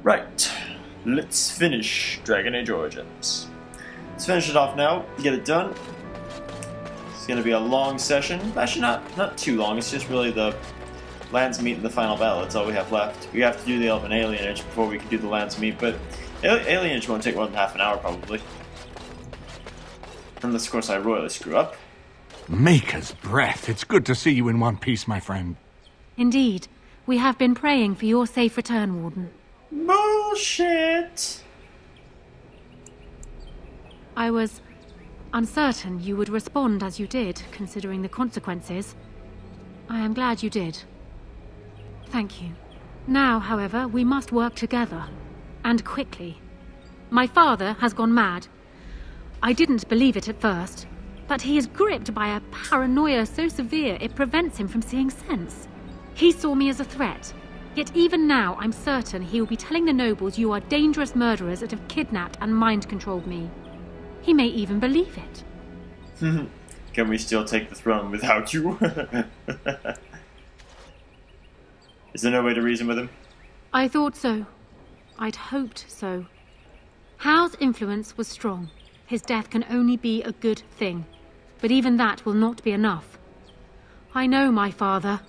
Right, let's finish Dragon Age Origins. Let's finish it off now, get it done. It's going to be a long session. Actually, not too long, it's just really the Lands Meet and the final battle. That's all we have left. We have to do the Elven Alienage before we can do the Lands Meet, but Alienage won't take more than half an hour, probably. Unless, of course, I royally screw up. Maker's breath. It's good to see you in one piece, my friend. Indeed. We have been praying for your safe return, Warden. Bullshit! I was uncertain you would respond as you did, considering the consequences. I am glad you did. Thank you. Now, however, we must work together. And quickly. My father has gone mad. I didn't believe it at first, but he is gripped by a paranoia so severe it prevents him from seeing sense. He saw me as a threat, yet even now I'm certain he will be telling the nobles you are dangerous murderers that have kidnapped and mind-controlled me. He may even believe it. Can we still take the throne without you? Is there no way to reason with him? I thought so. I'd hoped so. Hao's influence was strong. His death can only be a good thing. But even that will not be enough. I know my father,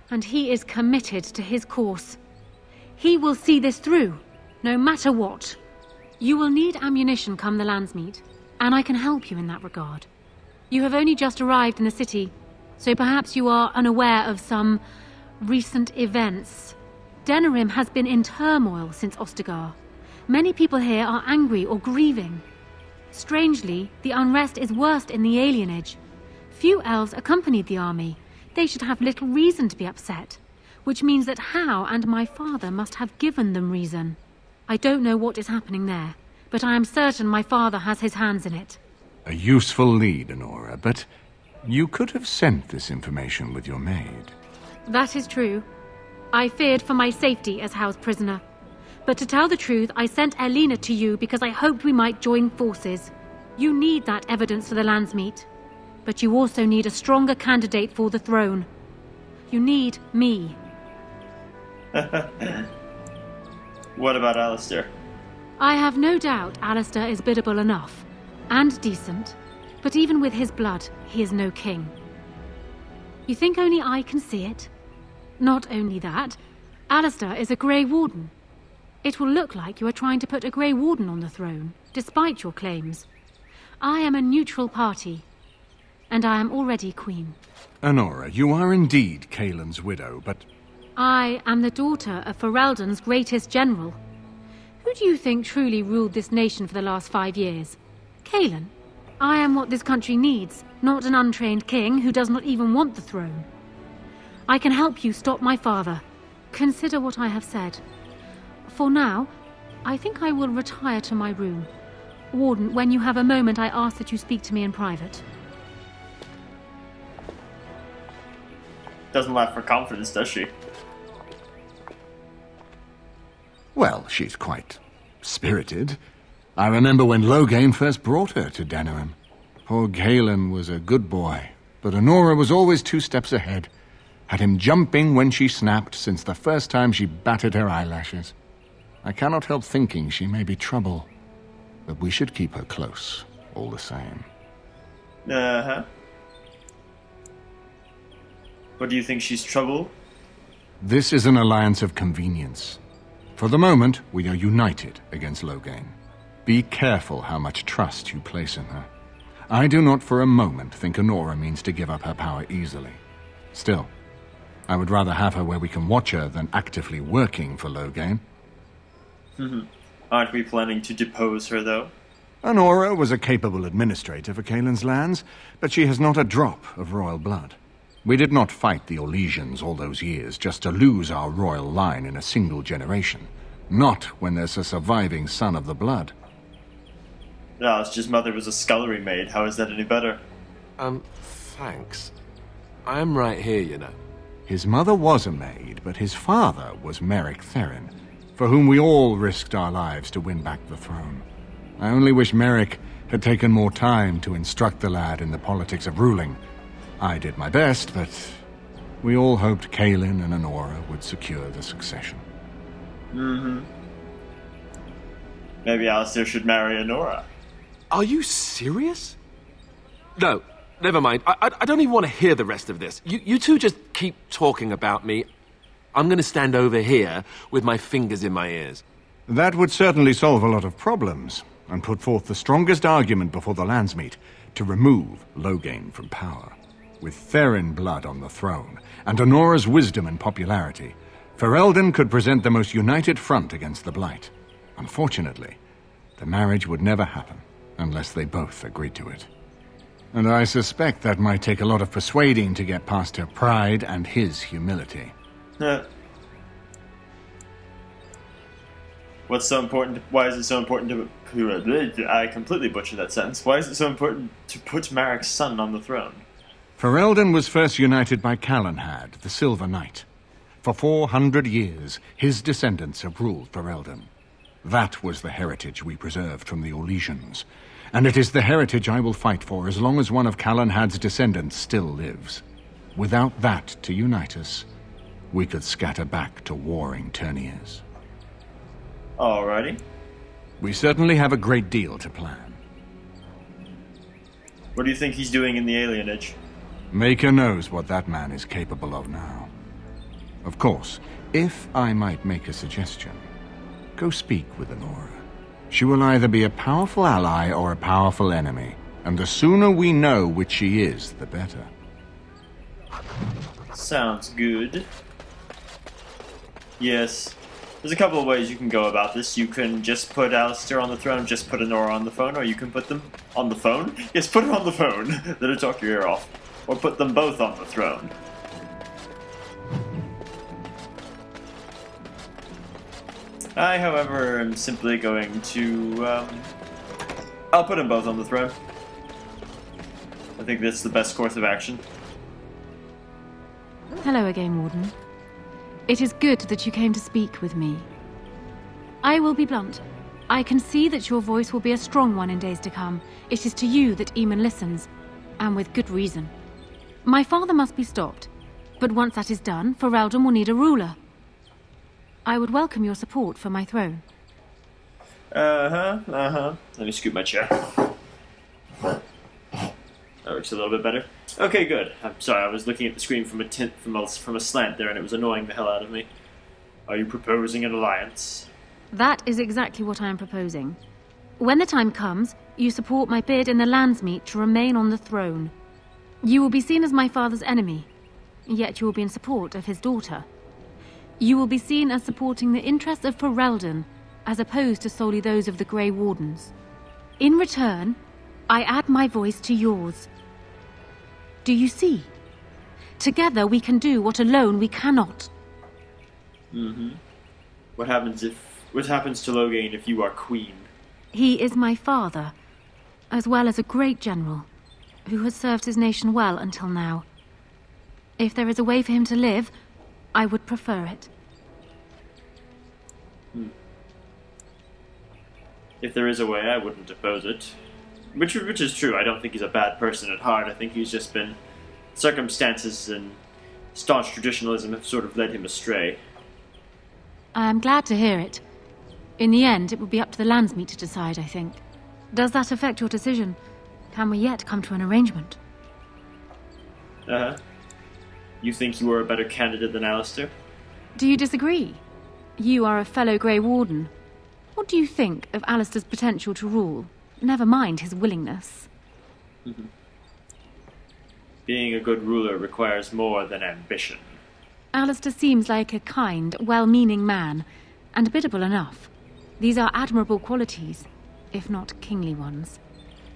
and he is committed to his course. He will see this through, no matter what. You will need ammunition come the Lands Meet, and I can help you in that regard. You have only just arrived in the city, so perhaps you are unaware of some recent events. Denerim has been in turmoil since Ostagar. Many people here are angry or grieving. Strangely, the unrest is worst in the alienage. Few elves accompanied the army. They should have little reason to be upset, which means that Hao and my father must have given them reason. I don't know what is happening there, but I am certain my father has his hands in it. A useful lead, Anora, but you could have sent this information with your maid. That is true. I feared for my safety as Hao's prisoner. But to tell the truth, I sent Elena to you because I hoped we might join forces. You need that evidence for the Lands Meet. But you also need a stronger candidate for the throne. You need me. What about Alistair? I have no doubt Alistair is biddable enough. And decent. But even with his blood, he is no king. You think only I can see it? Not only that, Alistair is a Grey Warden. It will look like you are trying to put a Grey Warden on the throne, despite your claims. I am a neutral party, and I am already queen. Anora, you are indeed Kaelin's widow, but... I am the daughter of Ferelden's greatest general. Who do you think truly ruled this nation for the last 5 years? Kaelin? I am what this country needs, not an untrained king who does not even want the throne. I can help you stop my father. Consider what I have said. For now, I think I will retire to my room. Warden, when you have a moment, I ask that you speak to me in private. Doesn't lack for confidence, does she? Well, she's quite spirited. I remember when Loghain first brought her to Denerim. Poor Kaelin was a good boy, but Anora was always 2 steps ahead. Had him jumping when she snapped since the first time she batted her eyelashes. I cannot help thinking she may be trouble, but we should keep her close, all the same. Uh-huh. What do you think she's trouble? This is an alliance of convenience. For the moment, we are united against Loghain. Be careful how much trust you place in her. I do not for a moment think Anora means to give up her power easily. Still, I would rather have her where we can watch her than actively working for Loghain. Aren't we planning to depose her, though? Anora was a capable administrator for Kaelin's lands, but she has not a drop of royal blood. We did not fight the Orlesians all those years just to lose our royal line in a single generation. Not when there's a surviving son of the blood. No, it's just mother was a scullery maid. How is that any better? Thanks. I'm right here, you know. His mother was a maid, but his father was Merrick Therin, for whom we all risked our lives to win back the throne. I only wish Merrick had taken more time to instruct the lad in the politics of ruling. I did my best, but we all hoped Kaelin and Anora would secure the succession. Maybe Alistair should marry Anora. Are you serious? No, never mind. I don't even want to hear the rest of this. You two just keep talking about me. I'm going to stand over here with my fingers in my ears. That would certainly solve a lot of problems, and put forth the strongest argument before the Landsmeet to remove Loghain from power. With Therin blood on the throne, and Anora's wisdom and popularity, Ferelden could present the most united front against the Blight. Unfortunately, the marriage would never happen, unless they both agreed to it. And I suspect that might take a lot of persuading to get past her pride and his humility. What's so important? Why is it so important to... I completely butchered that sentence. Why is it so important to put Marek's son on the throne? Ferelden was first united by Calenhad, the Silver Knight. For 400 years, his descendants have ruled Ferelden. That was the heritage we preserved from the Orlesians, and it is the heritage I will fight for as long as one of Calenhad's descendants still lives. Without that to unite us, we could scatter back to warring Terniers. Alrighty. We certainly have a great deal to plan. What do you think he's doing in the alienage? Maker knows what that man is capable of now. Of course, if I might make a suggestion, go speak with Anora. She will either be a powerful ally or a powerful enemy, and the sooner we know which she is, the better. Sounds good. Yes. There's a couple of ways you can go about this. You can just put Alistair on the throne, just put Anora on the phone, or you can put them on the phone? Yes, put her on the phone. That'll talk your ear off. Or put them both on the throne. I, however, am simply going to, I'll put them both on the throne. I think that's the best course of action. Hello again, Warden. It is good that you came to speak with me. I will be blunt. I can see that your voice will be a strong one in days to come. It is to you that Eamon listens, and with good reason. My father must be stopped, but once that is done, Ferelden will need a ruler. I would welcome your support for my throne. Let me scoot my chair. That works a little bit better. Okay, good. I'm sorry, I was looking at the screen from a slant there, and it was annoying the hell out of me. Are you proposing an alliance? That is exactly what I am proposing. When the time comes, you support my bid in the Landsmeet to remain on the throne. You will be seen as my father's enemy, yet you will be in support of his daughter. You will be seen as supporting the interests of Ferelden, as opposed to solely those of the Grey Wardens. In return, I add my voice to yours. Do you see? Together we can do what alone we cannot. What happens to Loghain if you are queen? He is my father, as well as a great general, who has served his nation well until now. If there is a way for him to live, I would prefer it. If there is a way, I wouldn't oppose it. Which is true. I don't think he's a bad person at heart. I think he's just been... circumstances and staunch traditionalism have sort of led him astray. I am glad to hear it. In the end, it will be up to the Landsmeet to decide, I think. Does that affect your decision? Can we yet come to an arrangement? You think you are a better candidate than Alistair? Do you disagree? You are a fellow Grey Warden. What do you think of Alistair's potential to rule? Never mind his willingness. Being a good ruler requires more than ambition. Alistair seems like a kind, well-meaning man, and biddable enough. These are admirable qualities, if not kingly ones.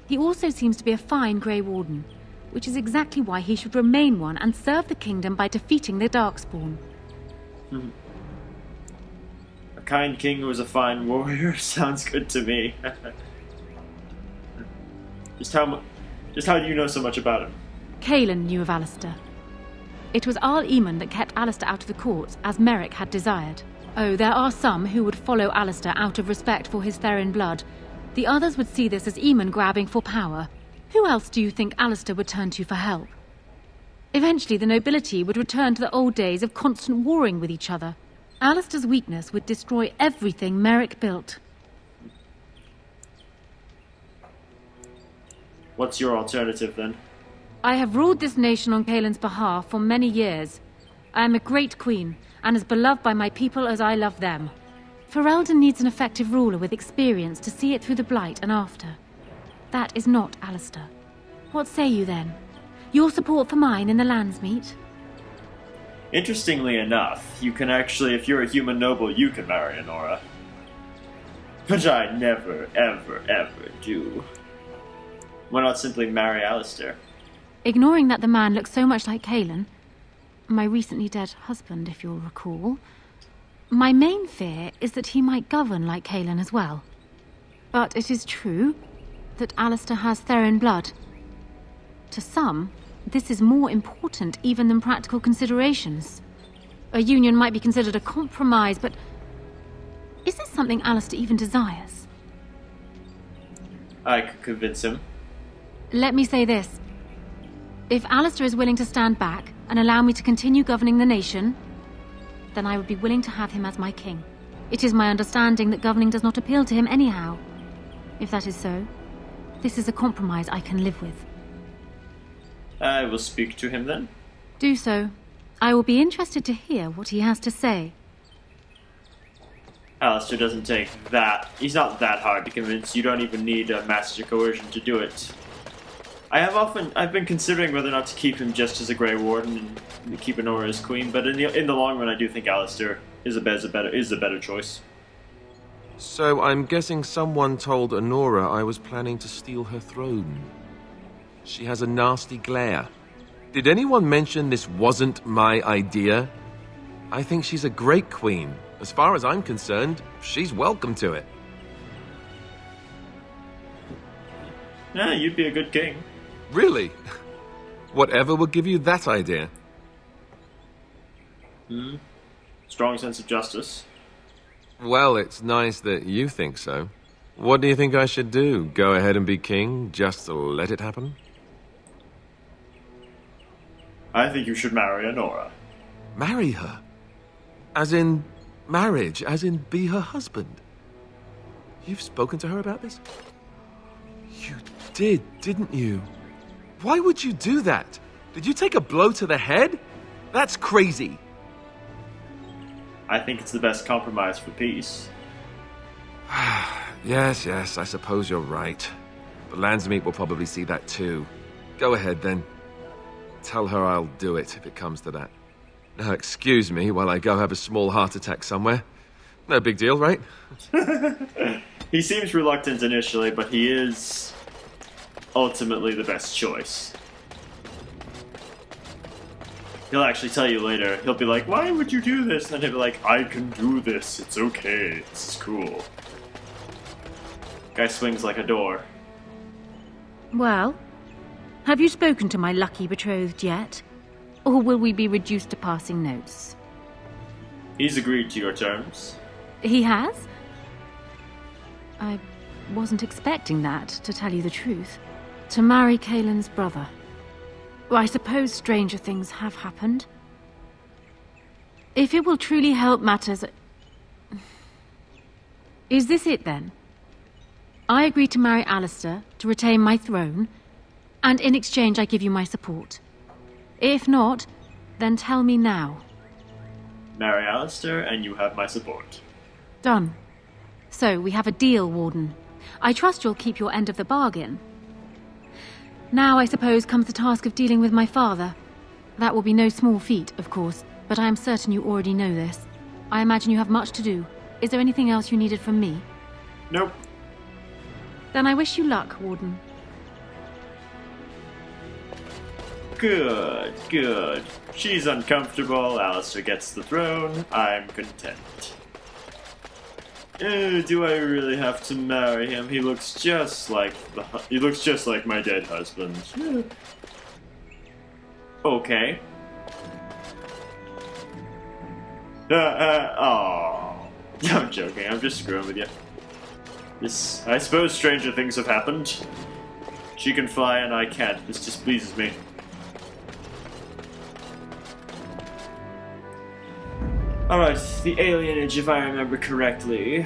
He also seems to be a fine Grey Warden, which is exactly why he should remain one and serve the kingdom by defeating the Darkspawn. A kind king who is a fine warrior sounds good to me. Just how do you know so much about him? Cailan knew of Alistair. It was Arl Eamon that kept Alistair out of the courts, as Merrick had desired. Oh, there are some who would follow Alistair out of respect for his Therin blood. The others would see this as Eamon grabbing for power. Who else do you think Alistair would turn to for help? Eventually, the nobility would return to the old days of constant warring with each other. Alistair's weakness would destroy everything Merrick built. What's your alternative, then? I have ruled this nation on Kaelin's behalf for many years. I am a great queen, and as beloved by my people as I love them. Ferelden needs an effective ruler with experience to see it through the Blight and after. That is not Alistair. What say you, then? Your support for mine in the Landsmeet? Interestingly enough, you can actually, if you're a human noble, you can marry Anora. Which I never, ever, ever do. Why not simply marry Alistair? Ignoring that the man looks so much like Kaelin, my recently dead husband, if you'll recall, my main fear is that he might govern like Kaelin as well. But it is true that Alistair has Therin blood. To some, this is more important even than practical considerations. A union might be considered a compromise, but is this something Alistair even desires? I could convince him. Let me say this. If Alistair is willing to stand back and allow me to continue governing the nation, then I would be willing to have him as my king. It is my understanding that governing does not appeal to him anyhow. If that is so, this is a compromise I can live with. I will speak to him then. Do so. I will be interested to hear what he has to say. Alistair doesn't take that. He's not that hard to convince. You don't even need a master coercion to do it. I've been considering whether or not to keep him just as a Grey Warden and keep Anora as queen, but in the long run, I do think Alistair is a better choice. So I'm guessing someone told Anora I was planning to steal her throne. She has a nasty glare. Did anyone mention this wasn't my idea? I think she's a great queen. As far as I'm concerned, she's welcome to it. Yeah, you'd be a good king. Really? Whatever would give you that idea? Strong sense of justice. Well, it's nice that you think so. What do you think I should do? Go ahead and be king, just to let it happen? I think you should marry Anora. Marry her? As in marriage, as in be her husband? You've spoken to her about this? You did, didn't you? Why would you do that? Did you take a blow to the head? That's crazy. I think it's the best compromise for peace. Yes, I suppose you're right. The Landsmeet will probably see that too. Go ahead then. Tell her I'll do it if it comes to that. Now excuse me while I go have a small heart attack somewhere. No big deal, right? He seems reluctant initially, but he is ultimately the best choice. He'll actually tell you later. He'll be like, why would you do this? And then he'll be like, I can do this. It's okay. This is cool. Guy swings like a door. Well, have you spoken to my lucky betrothed yet? Or will we be reduced to passing notes? He's agreed to your terms. He has? I wasn't expecting that, to tell you the truth. To marry Kaelin's brother. Well, I suppose stranger things have happened. If it will truly help matters... Is this it, then? I agree to marry Alistair, to retain my throne, and in exchange I give you my support. If not, then tell me now. Marry Alistair, and you have my support. Done. So, we have a deal, Warden. I trust you'll keep your end of the bargain. Now, I suppose, comes the task of dealing with my father. That will be no small feat, of course, but I am certain you already know this. I imagine you have much to do. Is there anything else you needed from me? Nope. Then I wish you luck, Warden. Good, good. She's uncomfortable, Alistair gets the throne, I'm content. Do I really have to marry him? He looks just like my dead husband. Okay. Oh. I'm joking, I'm just screwing with you. I suppose stranger things have happened. She can fly and I can't. This displeases me. Alright, the alienage, if I remember correctly.